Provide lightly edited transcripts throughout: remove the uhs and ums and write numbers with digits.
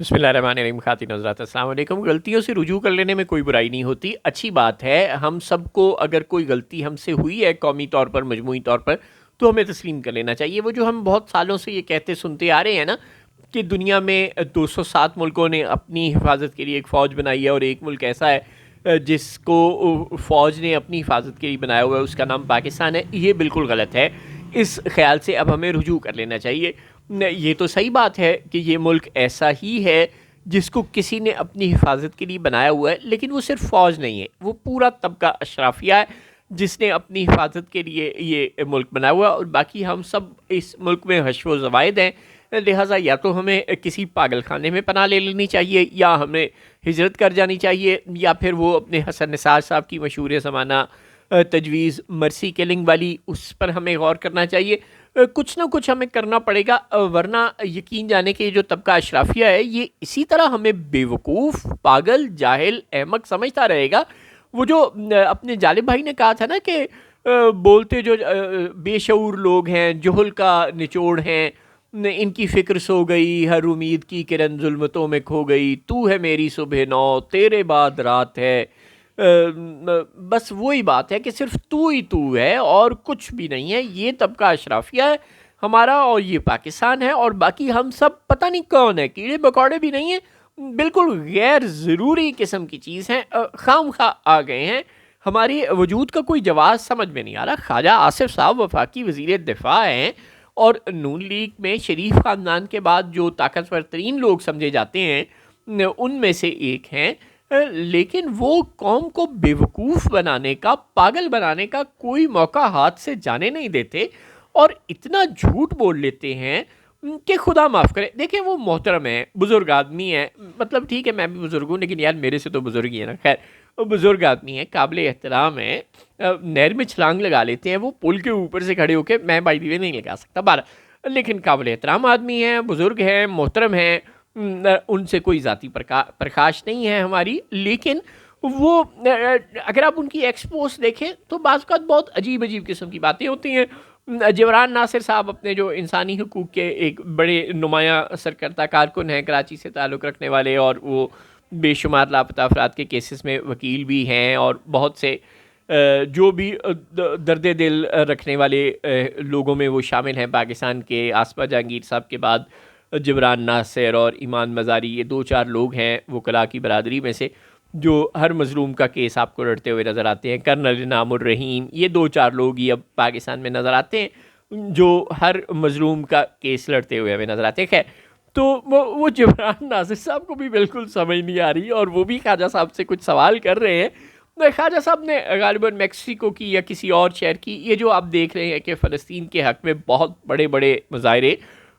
بسم اللہ الرحمن الرحیم. خواتین حضرات السلام علیکم. غلطیوں سے رجوع کر لینے میں کوئی برائی نہیں ہوتی، اچھی بات ہے. ہم سب کو اگر کوئی غلطی ہم سے ہوئی ہے قومی طور پر، مجموعی طور پر، تو ہمیں تسلیم کر لینا چاہیے. وہ جو ہم بہت سالوں سے یہ کہتے سنتے آ رہے ہیں نا کہ دنیا میں 207 ملکوں نے اپنی حفاظت کے لیے ایک فوج بنائی ہے، اور ایک ملک ایسا ہے جس کو فوج نے اپنی حفاظت کے لیے بنایا ہوا ہے، اس کا نام پاکستان ہے. یہ بالکل غلط ہے. اس خیال سے اب ہمیں رجوع کر لینا چاہیے. یہ تو صحیح بات ہے کہ یہ ملک ایسا ہی ہے جس کو کسی نے اپنی حفاظت کے لیے بنایا ہوا ہے، لیکن وہ صرف فوج نہیں ہے، وہ پورا طبقہ اشرافیہ ہے جس نے اپنی حفاظت کے لیے یہ ملک بنایا ہوا ہے. اور باقی ہم سب اس ملک میں حشو و زوائد ہیں. لہٰذا یا تو ہمیں کسی پاگل خانے میں پناہ لے لینی چاہیے، یا ہمیں ہجرت کر جانی چاہیے، یا پھر وہ اپنے حسن نثار صاحب کی مشہور زمانہ تجویز مرسی کلنگ والی، اس پر ہمیں غور کرنا چاہیے. کچھ نہ کچھ ہمیں کرنا پڑے گا، ورنہ یقین جانے کہ جو طبقہ اشرافیہ ہے یہ اسی طرح ہمیں بیوقوف، پاگل، جاہل، احمق سمجھتا رہے گا. وہ جو اپنے جالب بھائی نے کہا تھا نا کہ بولتے جو بے شعور لوگ ہیں، جہل کا نچوڑ ہیں، ان کی فکر سو گئی، ہر امید کی کرن ظلمتوں میں کھو گئی، تو ہے میری صبح نو، تیرے بعد رات ہے. بس وہی بات ہے کہ صرف تو ہی تو ہے اور کچھ بھی نہیں ہے. یہ طبقہ اشرافیہ ہے ہمارا، اور یہ پاکستان ہے، اور باقی ہم سب پتہ نہیں کون ہے، کیڑے مکوڑے بھی نہیں ہیں، بالکل غیر ضروری قسم کی چیز ہیں. خام خواہ آ گئے ہیں. ہماری وجود کا کوئی جواز سمجھ میں نہیں آ رہا. خواجہ آصف صاحب وفاقی وزیر دفاع ہیں، اور نون لیگ میں شریف خاندان کے بعد جو طاقتور ترین لوگ سمجھے جاتے ہیں ان میں سے ایک ہیں، لیکن وہ قوم کو بیوقوف بنانے کا، پاگل بنانے کا کوئی موقع ہاتھ سے جانے نہیں دیتے، اور اتنا جھوٹ بول لیتے ہیں کہ خدا معاف کرے. دیکھیں وہ محترم ہیں، بزرگ آدمی ہیں، مطلب ٹھیک ہے میں بھی بزرگ ہوں، لیکن یار میرے سے تو بزرگ ہی ہے نا. خیر وہ بزرگ آدمی ہیں، قابل احترام ہیں. نہر میں چھلانگ لگا لیتے ہیں وہ پل کے اوپر سے کھڑے ہو کے، میں بائی دی وے نہیں لگا سکتا بارہ، لیکن قابل احترام آدمی ہیں، بزرگ ہیں، محترم ہیں. ان سے کوئی ذاتی پرخاش نہیں ہے ہماری. لیکن وہ اگر آپ ان کی ایکسپوز دیکھیں تو بعض اوقات بہت عجیب عجیب قسم کی باتیں ہوتی ہیں. جبران ناصر صاحب اپنے جو انسانی حقوق کے ایک بڑے نمایاں سرکردہ کارکن ہیں، کراچی سے تعلق رکھنے والے، اور وہ بے شمار لاپتہ افراد کے کیسز میں وکیل بھی ہیں، اور بہت سے جو بھی درد دل رکھنے والے لوگوں میں وہ شامل ہیں پاکستان کے. آصفہ جہانگیر صاحب کے بعد جبران ناصر اور ایمان مزاری، یہ دو چار لوگ ہیں وکلاء کی برادری میں سے جو ہر مظلوم کا کیس آپ کو لڑتے ہوئے نظر آتے ہیں. کرنل انعام الرحیم، یہ دو چار لوگ ہی اب پاکستان میں نظر آتے ہیں جو ہر مظلوم کا کیس لڑتے ہوئے ہمیں نظر آتے ہیں. خیر تو وہ جبران ناصر صاحب کو بھی بالکل سمجھ نہیں آ رہی، اور وہ بھی خواجہ صاحب سے کچھ سوال کر رہے ہیں. خواجہ صاحب نے غالباً میکسیکو کی یا کسی اور شہر کی، یہ جو آپ دیکھ رہے ہیں کہ فلسطین کے حق میں بہت بڑے بڑے مظاہرے،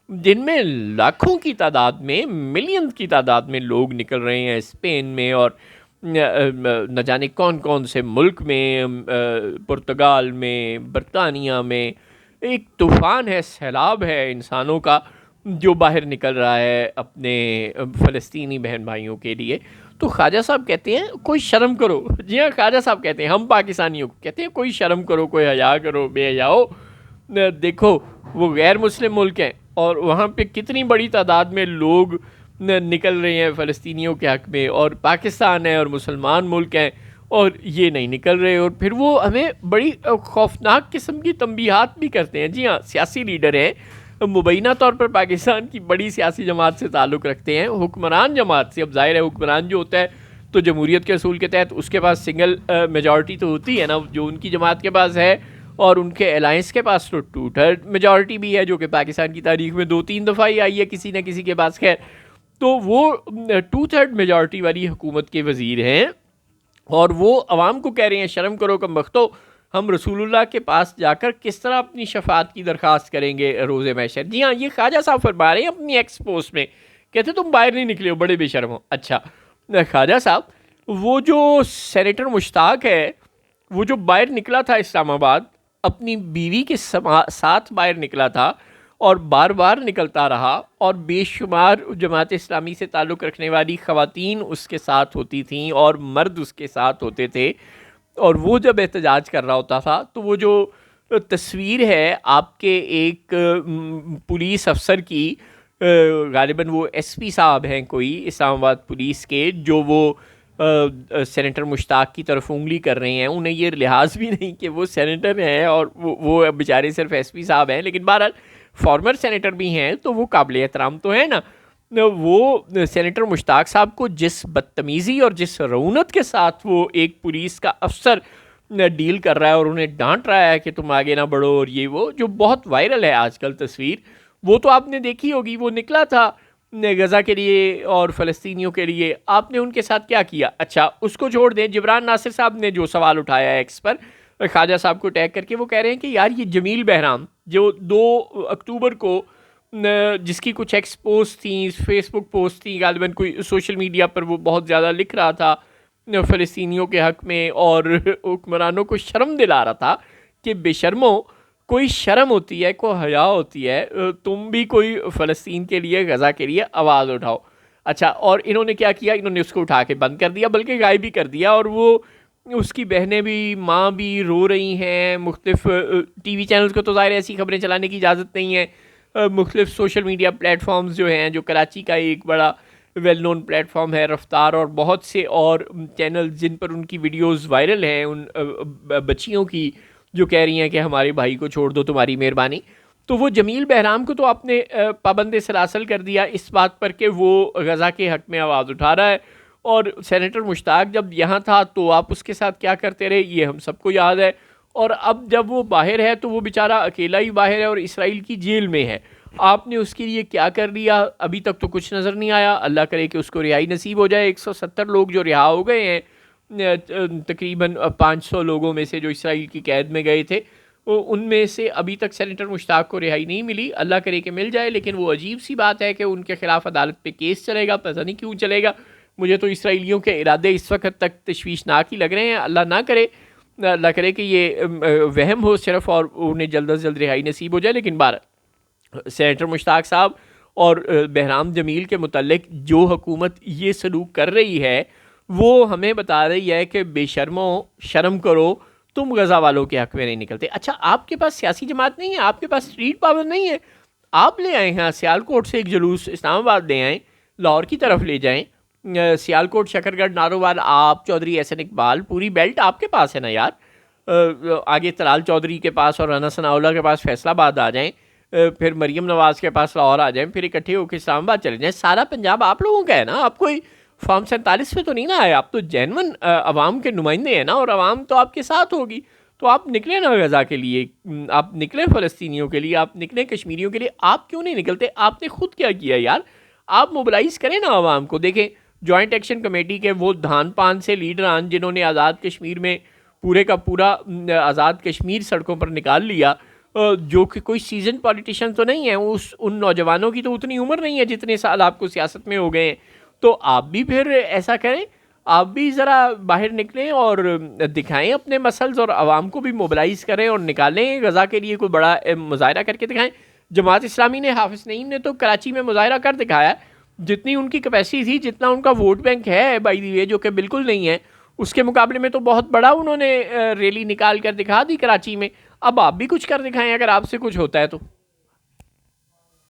جن میں لاکھوں کی تعداد میں، ملین کی تعداد میں لوگ نکل رہے ہیں اسپین میں، اور نہ جانے کون کون سے ملک میں، پرتگال میں، برطانیہ میں. ایک طوفان ہے، سیلاب ہے انسانوں کا جو باہر نکل رہا ہے اپنے فلسطینی بہن بھائیوں کے لیے. تو خواجہ صاحب کہتے ہیں کوئی شرم کرو. جی ہاں، خواجہ صاحب کہتے ہیں، ہم پاکستانیوں کو کہتے ہیں کوئی شرم کرو، کوئی حیا کرو، بے حیاؤ. دیکھو وہ غیر مسلم ملک ہیں، اور وہاں پہ کتنی بڑی تعداد میں لوگ نکل رہے ہیں فلسطینیوں کے حق میں، اور پاکستان ہے اور مسلمان ملک ہیں اور یہ نہیں نکل رہے. اور پھر وہ ہمیں بڑی خوفناک قسم کی تنبیہات بھی کرتے ہیں. جی ہاں، سیاسی لیڈر ہیں، مبینہ طور پر پاکستان کی بڑی سیاسی جماعت سے تعلق رکھتے ہیں، حکمران جماعت سے. اب ظاہر ہے حکمران جو ہوتا ہے تو جمہوریت کے اصول کے تحت اس کے پاس سنگل میجورٹی تو ہوتی ہے نا، جو ان کی جماعت کے پاس ہے، اور ان کے الائنس کے پاس تو 2/3 میجورٹی بھی ہے، جو کہ پاکستان کی تاریخ میں 2-3 دفعہ ہی آئی ہے کسی نہ کسی کے پاس. خیر تو وہ 2/3 میجورٹی والی حکومت کے وزیر ہیں، اور وہ عوام کو کہہ رہے ہیں شرم کرو کم بختو، ہم رسول اللہ کے پاس جا کر کس طرح اپنی شفاعت کی درخواست کریں گے روز محشر. جی ہاں، یہ خواجہ صاحب فرما رہے ہیں اپنی ایکسپوز میں، کہتے تم باہر نہیں نکلے ہو، بڑے بے شرم ہو. اچھا خواجہ صاحب، وہ جو سینیٹر مشتاق ہے، وہ جو باہر نکلا تھا اسلام آباد، اپنی بیوی کے ساتھ باہر نکلا تھا، اور بار بار نکلتا رہا، اور بے شمار جماعت اسلامی سے تعلق رکھنے والی خواتین اس کے ساتھ ہوتی تھیں اور مرد اس کے ساتھ ہوتے تھے. اور وہ جب احتجاج کر رہا ہوتا تھا تو وہ جو تصویر ہے آپ کے ایک پولیس افسر کی غالباً وہ ایس پی صاحب ہیں کوئی اسلام آباد پولیس کے، جو وہ سینیٹر مشتاق کی طرف انگلی کر رہے ہیں. انہیں یہ لحاظ بھی نہیں کہ وہ سینیٹر ہیں اور وہ بیچارے صرف ایس پی صاحب ہیں، لیکن بہرحال فارمر سینیٹر بھی ہیں تو وہ قابل احترام تو ہے نا. وہ سینیٹر مشتاق صاحب کو جس بدتمیزی اور جس رعونت کے ساتھ وہ ایک پولیس کا افسر ڈیل کر رہا ہے اور انہیں ڈانٹ رہا ہے کہ تم آگے نہ بڑھو، اور یہ وہ جو بہت وائرل ہے آج کل تصویر، وہ تو آپ نے دیکھی ہوگی. وہ نکلا تھا غزہ کے لیے اور فلسطینیوں کے لیے، آپ نے ان کے ساتھ کیا کیا؟ اچھا اس کو چھوڑ دیں، جبران ناصر صاحب نے جو سوال اٹھایا ہے ایکس پر خواجہ صاحب کو ٹیگ کر کے، وہ کہہ رہے ہیں کہ یار یہ جمیل بہرام جو 2 اکتوبر کو جس کی کچھ ایکس پوسٹ تھیں، فیس بک پوسٹ تھیں، غالباً کوئی سوشل میڈیا پر وہ بہت زیادہ لکھ رہا تھا فلسطینیوں کے حق میں اور حکمرانوں کو شرم دلا رہا تھا کہ بے شرموں، کوئی شرم ہوتی ہے، کوئی حیا ہوتی ہے، تم بھی کوئی فلسطین کے لیے، غزہ کے لیے آواز اٹھاؤ. اچھا اور انہوں نے کیا کیا؟ انہوں نے اس کو اٹھا کے بند کر دیا، بلکہ غائب بھی کر دیا، اور وہ اس کی بہنیں بھی، ماں بھی رو رہی ہیں. مختلف ٹی وی چینلز کو تو ظاہر ایسی خبریں چلانے کی اجازت نہیں ہے، مختلف سوشل میڈیا پلیٹ فارمز جو ہیں، جو کراچی کا ایک بڑا ویل نون پلیٹ فارم ہے رفتار، اور بہت سے اور چینل جن پر ان کی ویڈیوز وائرل ہیں، ان بچیوں کی جو کہہ رہی ہیں کہ ہمارے بھائی کو چھوڑ دو تمہاری مہربانی. تو وہ جمیل بہرام کو تو آپ نے پابند سلاسل کر دیا اس بات پر کہ وہ غزہ کے حق میں آواز اٹھا رہا ہے. اور سینیٹر مشتاق جب یہاں تھا تو آپ اس کے ساتھ کیا کرتے رہے، یہ ہم سب کو یاد ہے. اور اب جب وہ باہر ہے تو وہ بیچارہ اکیلا ہی باہر ہے اور اسرائیل کی جیل میں ہے. آپ نے اس کے لیے کیا کر لیا؟ ابھی تک تو کچھ نظر نہیں آیا. اللہ کرے کہ اس کو رہائی نصیب ہو جائے. 170 لوگ جو رہا ہو گئے ہیں تقریباً 500 لوگوں میں سے جو اسرائیل کی قید میں گئے تھے، ان میں سے ابھی تک سینیٹر مشتاق کو رہائی نہیں ملی. اللہ کرے کہ مل جائے. لیکن وہ عجیب سی بات ہے کہ ان کے خلاف عدالت پہ کیس چلے گا، پتہ نہیں کیوں چلے گا. مجھے تو اسرائیلیوں کے ارادے اس وقت تک تشویشناک ہی لگ رہے ہیں. اللہ نہ کرے، اللہ کرے کہ یہ وہم ہو صرف اور انہیں جلد از جلد رہائی نصیب ہو جائے. لیکن سینیٹر مشتاق صاحب اور بہرام جمیل کے متعلق جو حکومت یہ سلوک کر رہی ہے، وہ ہمیں بتا رہی ہے کہ بے شرموں، شرم کرو، تم غزہ والوں کے حق میں نہیں نکلتے. اچھا آپ کے پاس سیاسی جماعت نہیں ہے، آپ کے پاس اسٹریٹ پاور نہیں ہے، آپ لے آئیں ہاں سیالکوٹ سے ایک جلوس، اسلام آباد لے آئیں، لاہور کی طرف لے جائیں، سیالکوٹ، شکرگڑھ، نارووال، آپ، چودھری احسن اقبال، پوری بیلٹ آپ کے پاس ہے نا یار. آگے طلال چودھری کے پاس اور رانا ثناءاللہ کے پاس فیصل آباد آ جائیں، پھر مریم نواز کے پاس لاہور آ جائیں، پھر اکٹھے ہو کے اسلام آباد چلے جائیں. سارا پنجاب آپ لوگوں کا ہے نا. آپ کوئی فارم 47 پہ تو نہیں نہ آئے، آپ تو جینون عوام کے نمائندے ہیں نا، اور عوام تو آپ کے ساتھ ہوگی. تو آپ نکلیں نا غزہ کے لیے، آپ نکلیں فلسطینیوں کے لیے، آپ نکلیں کشمیریوں کے لیے. آپ کیوں نہیں نکلتے؟ آپ نے خود کیا کیا یار؟ آپ موبلائز کریں نا عوام کو. دیکھیں جوائنٹ ایکشن کمیٹی کے وہ دھان پان سے لیڈران جنہوں نے آزاد کشمیر میں پورے کا پورا آزاد کشمیر سڑکوں پر نکال لیا، جو کہ کوئی سیزن پولیٹیشین تو نہیں ہیں، ان نوجوانوں کی تو اتنی عمر نہیں ہے جتنے سال آپ کو سیاست میں ہو گئے ہیں. تو آپ بھی پھر ایسا کریں، آپ بھی ذرا باہر نکلیں اور دکھائیں اپنے مسلز، اور عوام کو بھی موبلائز کریں اور نکالیں غزہ کے لیے کوئی بڑا مظاہرہ کر کے دکھائیں. جماعت اسلامی نے، حافظ نعیم نے تو کراچی میں مظاہرہ کر دکھایا، جتنی ان کی کیپیسٹی تھی، جتنا ان کا ووٹ بینک ہے بائی دی وے، جو کہ بالکل نہیں ہے، اس کے مقابلے میں تو بہت بڑا انہوں نے ریلی نکال کر دکھا دی کراچی میں. اب آپ بھی کچھ کر دکھائیں اگر آپ سے کچھ ہوتا ہے تو.